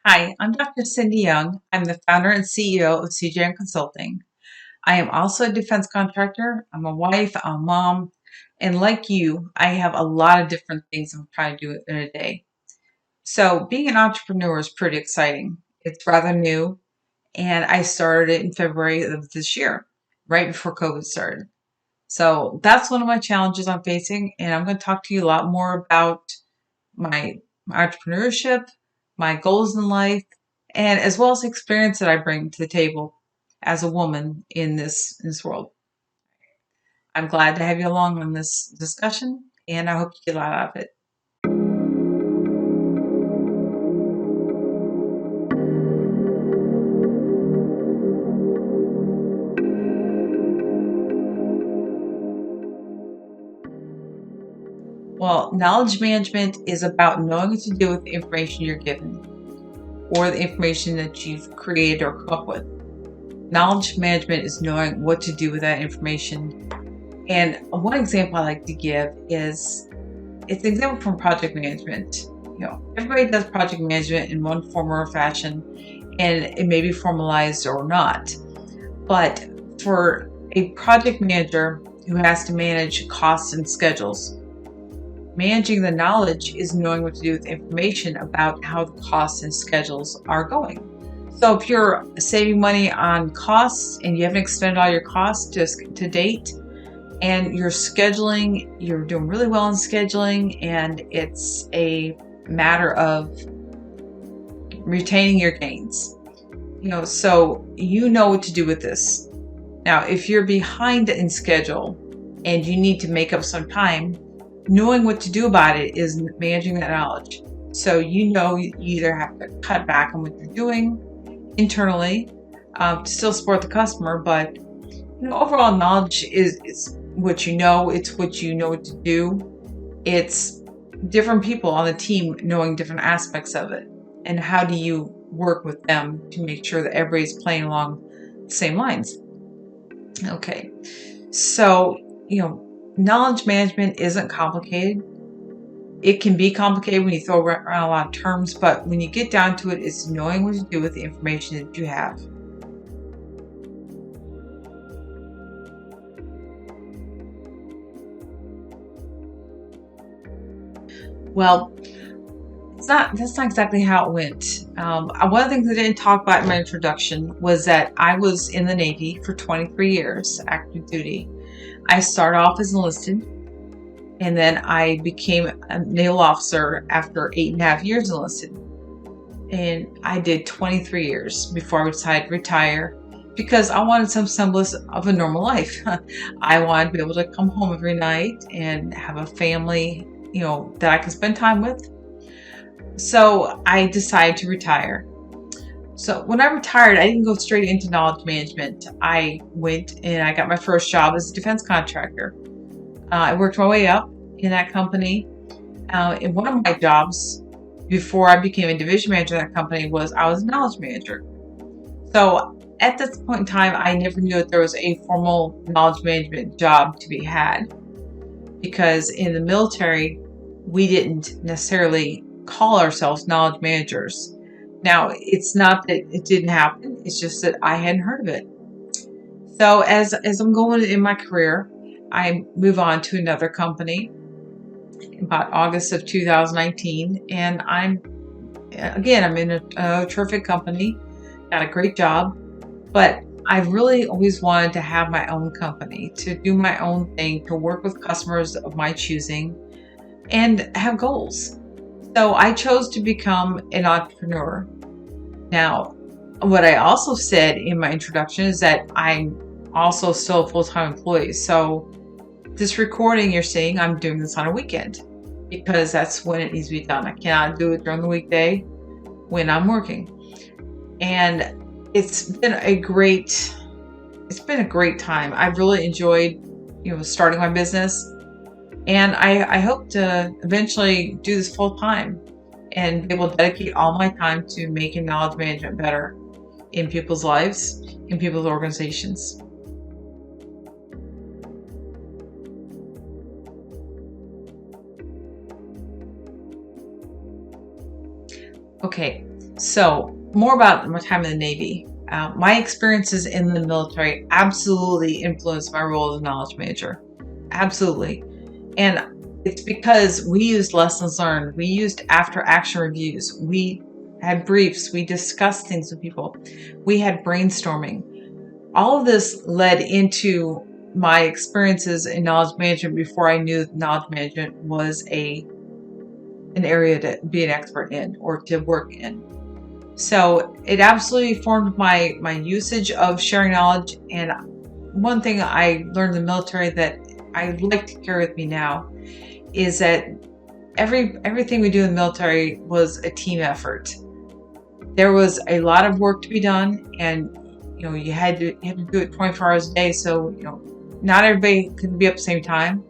Hi, I'm Dr. Cindy Young. I'm the founder and CEO of CJN Consulting. I am also a defense contractor. I'm a wife, I'm a mom, and like you, I have a lot of different things I'm trying to do in a day. So, being an entrepreneur is pretty exciting. It's rather new, and I started it in February of this year, right before COVID started. So, that's one of my challenges I'm facing, and I'm going to talk to you a lot more about my entrepreneurship, my goals in life, and as well as the experience that I bring to the table as a woman in this world. I'm glad to have you along on this discussion, and I hope you get a lot out of it. Well, knowledge management is about knowing what to do with the information you're given or the information that you've created or come up with. Knowledge management is knowing what to do with that information. And one example I like to give is it's an example from project management. Everybody does project management in one form or fashion, and it may be formalized or not. But for a project manager who has to manage costs and schedules, managing the knowledge is knowing what to do with information about how the costs and schedules are going. So if you're saving money on costs and you haven't expended all your costs to date, and you're doing really well in scheduling, and it's a matter of retaining your gains. So you know what to do with this. Now, if you're behind in schedule and you need to make up some time, knowing what to do about it is managing that knowledge. So you either have to cut back on what you're doing internally to still support the customer, but overall knowledge is what you know. It's what you know what to do. It's different people on the team knowing different aspects of it, and how do you work with them to make sure that everybody's playing along the same lines. Okay, so knowledge management isn't complicated. It can be complicated when you throw around a lot of terms, but when you get down to it, it's knowing what to do with the information that you have. Well, that's not exactly how it went. One of the things I didn't talk about in my introduction was that I was in the Navy for 23 years, active duty. I started off as enlisted, and then I became a naval officer after 8.5 years enlisted. And I did 23 years before I decided to retire because I wanted some semblance of a normal life. I wanted to be able to come home every night and have a family, that I could spend time with. So I decided to retire. So when I retired, I didn't go straight into knowledge management. I went and I got my first job as a defense contractor. I worked my way up in that company. And one of my jobs before I became a division manager in that company was I was a knowledge manager. So at this point in time, I never knew that there was a formal knowledge management job to be had, because in the military, we didn't necessarily call ourselves knowledge managers. Now, it's not that it didn't happen, it's just that I hadn't heard of it. So as I'm going in my career, I move on to another company about August of 2019, and I'm in a terrific company, got a great job, but I've really always wanted to have my own company, to do my own thing, to work with customers of my choosing, and have goals. So I chose to become an entrepreneur. Now, what I also said in my introduction is that I'm also still a full-time employee. So this recording you're seeing, I'm doing this on a weekend because that's when it needs to be done. I cannot do it during the weekday when I'm working. And it's been a great time. I've really enjoyed, starting my business. And I hope to eventually do this full time and be able to dedicate all my time to making knowledge management better in people's lives, in people's organizations. Okay, So, more about my time in the Navy. My experiences in the military absolutely influenced my role as a knowledge manager. Absolutely. And it's because we used lessons learned, we used after action reviews, we had briefs, we discussed things with people, we had brainstorming. All of this led into my experiences in knowledge management before I knew knowledge management was an area to be an expert in or to work in. So it absolutely formed my usage of sharing knowledge. And one thing I learned in the military that I like to carry with me now is that everything we do in the military was a team effort. There was a lot of work to be done, and you had to do it 24 hours a day. So not everybody can be up at the same time,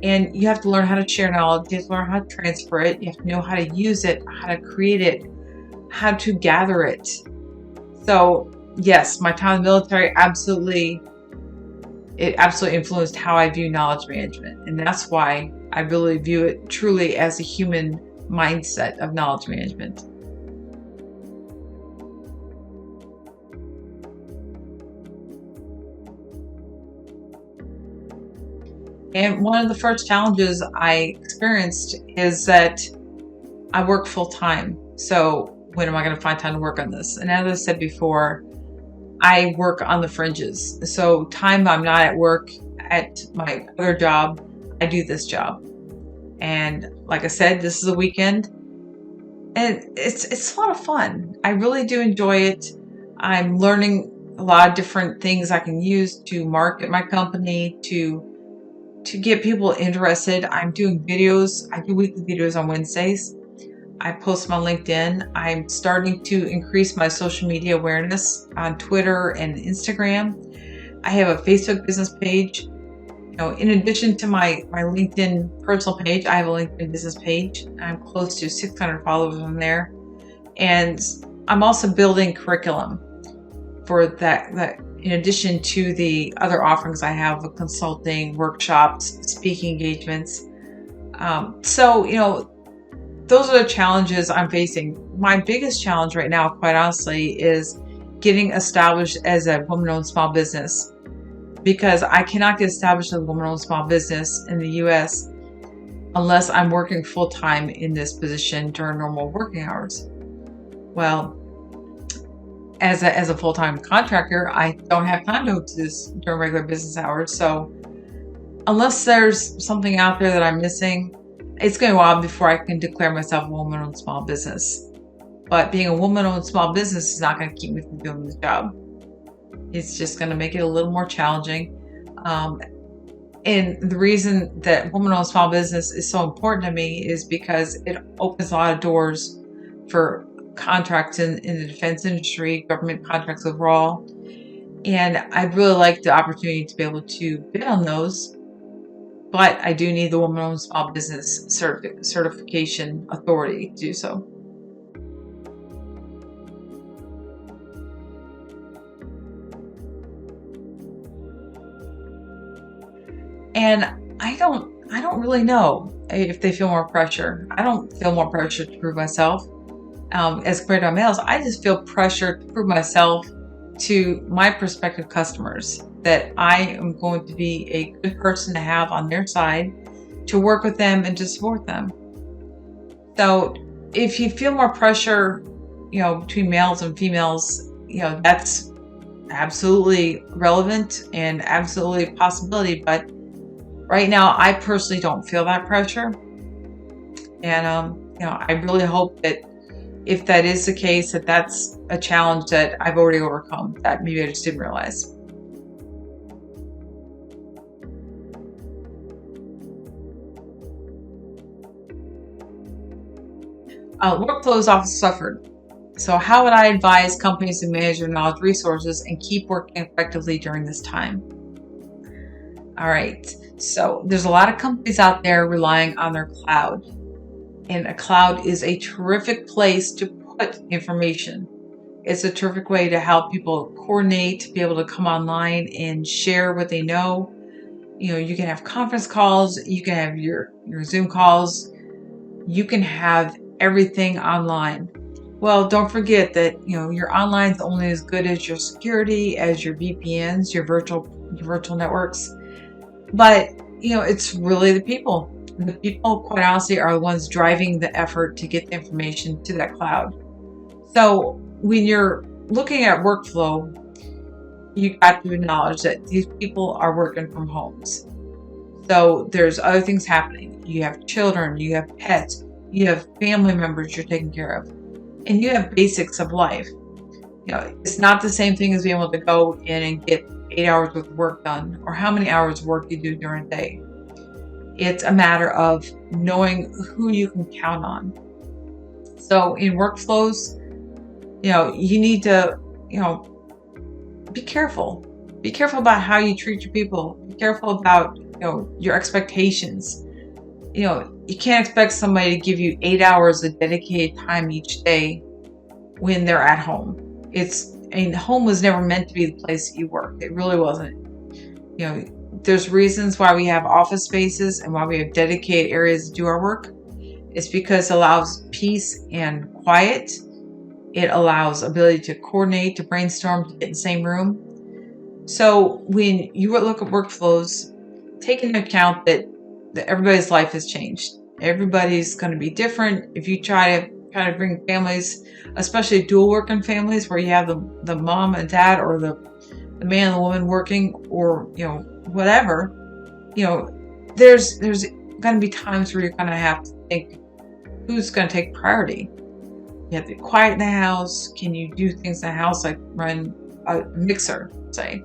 and you have to learn how to share knowledge. You have to learn how to transfer it. You have to know how to use it, how to create it, how to gather it. So yes, my time in the military absolutely influenced how I view knowledge management. And that's why I really view it truly as a human mindset of knowledge management. And one of the first challenges I experienced is that I work full time. So when am I going to find time to work on this? And as I said before, I work on the fringes. So time I'm not at work at my other job, I do this job. And like I said, this is a weekend, and it's a lot of fun. I really do enjoy it. I'm learning a lot of different things I can use to market my company, to get people interested. I'm doing videos. I do weekly videos on Wednesdays. I post them on LinkedIn. I'm starting to increase my social media awareness on Twitter and Instagram. I have a Facebook business page. In addition to my LinkedIn personal page, I have a LinkedIn business page. I'm close to 600 followers on there. And I'm also building curriculum for that in addition to the other offerings I have of consulting, workshops, speaking engagements. So those are the challenges I'm facing. My biggest challenge right now, quite honestly, is getting established as a woman-owned small business, because I cannot get established as a woman-owned small business in the U.S. unless I'm working full-time in this position during normal working hours. Well, as a full-time contractor, I don't have time to do this during regular business hours. So unless there's something out there that I'm missing, it's going to be a while before I can declare myself a woman-owned small business. But being a woman-owned small business is not going to keep me from doing the job. It's just going to make it a little more challenging. And the reason that woman-owned small business is so important to me is because it opens a lot of doors for contracts in the defense industry, government contracts overall. And I'd really like the opportunity to be able to bid on those. But I do need the woman-owned small business certification authority to do so. And I don't really know if they feel more pressure. I don't feel more pressure to prove myself as compared to males. I just feel pressure to prove myself to my prospective customers that I am going to be a good person to have on their side, to work with them and to support them. So if you feel more pressure, between males and females, that's absolutely relevant and absolutely a possibility. But right now, I personally don't feel that pressure. And, I really hope that if that is the case, that's a challenge that I've already overcome, that maybe I just didn't realize. Workflows often suffered. So how would I advise companies to manage their knowledge resources and keep working effectively during this time? All right. So there's a lot of companies out there relying on their cloud. And a cloud is a terrific place to put information. It's a terrific way to help people coordinate, be able to come online and share what they know. You can have conference calls, you can have your Zoom calls, you can have everything online. Well, don't forget that, your online is only as good as your security, as your VPNs, your virtual networks. But, it's really the people. The people, quite honestly, are the ones driving the effort to get the information to that cloud. So when you're looking at workflow, you got to acknowledge that these people are working from homes. So there's other things happening. You have children, you have pets, you have family members you're taking care of, and you have basics of life. It's not the same thing as being able to go in and get 8 hours worth of work done or how many hours of work you do during the day. It's a matter of knowing who you can count on. So in workflows, you need to, be careful. Be careful about how you treat your people. Be careful about, your expectations. You can't expect somebody to give you 8 hours of dedicated time each day when they're at home. Home was never meant to be the place that you work. It really wasn't. There's reasons why we have office spaces and why we have dedicated areas to do our work. It's because it allows peace and quiet. It allows ability to coordinate, to brainstorm, to get in the same room. So when you look at workflows, take into account that everybody's life has changed. Everybody's going to be different. If you try to bring families, especially dual working families where you have the mom and dad or the man and the woman working, or whatever, there's going to be times where you're going to have to think, who's going to take priority? You have to be quiet in the house. Can you do things in the house like run a mixer, say?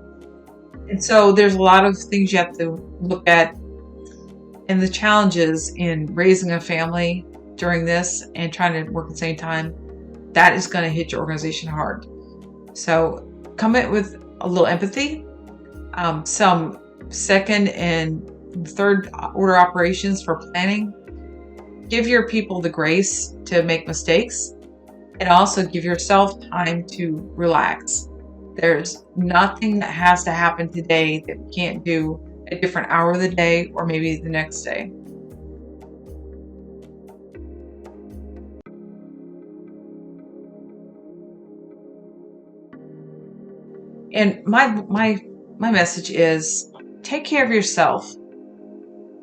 And so there's a lot of things you have to look at, and the challenges in raising a family during this and trying to work at the same time, that is going to hit your organization hard. So come in with a little empathy, some second and third order operations for planning. Give your people the grace to make mistakes, and also give yourself time to relax. There's nothing that has to happen today that we can't do a different hour of the day or maybe the next day. And my message is, take care of yourself.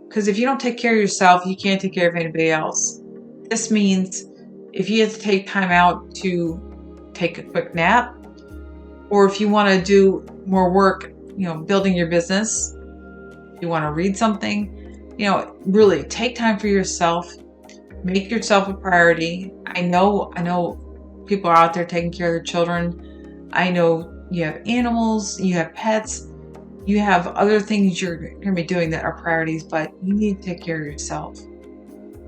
Because if you don't take care of yourself, you can't take care of anybody else. This means if you have to take time out to take a quick nap, or if you want to do more work, building your business, if you want to read something, really take time for yourself. Make yourself a priority. I know people are out there taking care of their children. I know you have animals, you have pets, you have other things you're going to be doing that are priorities, but you need to take care of yourself.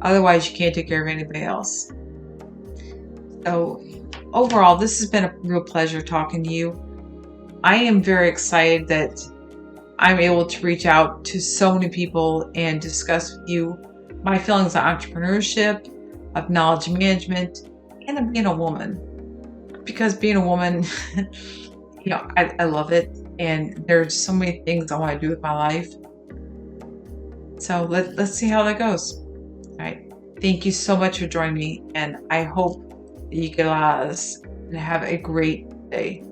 Otherwise, you can't take care of anybody else. So overall, this has been a real pleasure talking to you. I am very excited that I'm able to reach out to so many people and discuss with you my feelings on entrepreneurship, of knowledge management, and of being a woman. Because being a woman, I love it. And there's so many things I want to do with my life. So let's see how that goes. All right. Thank you so much for joining me. And I hope that you get a lot of this and have a great day.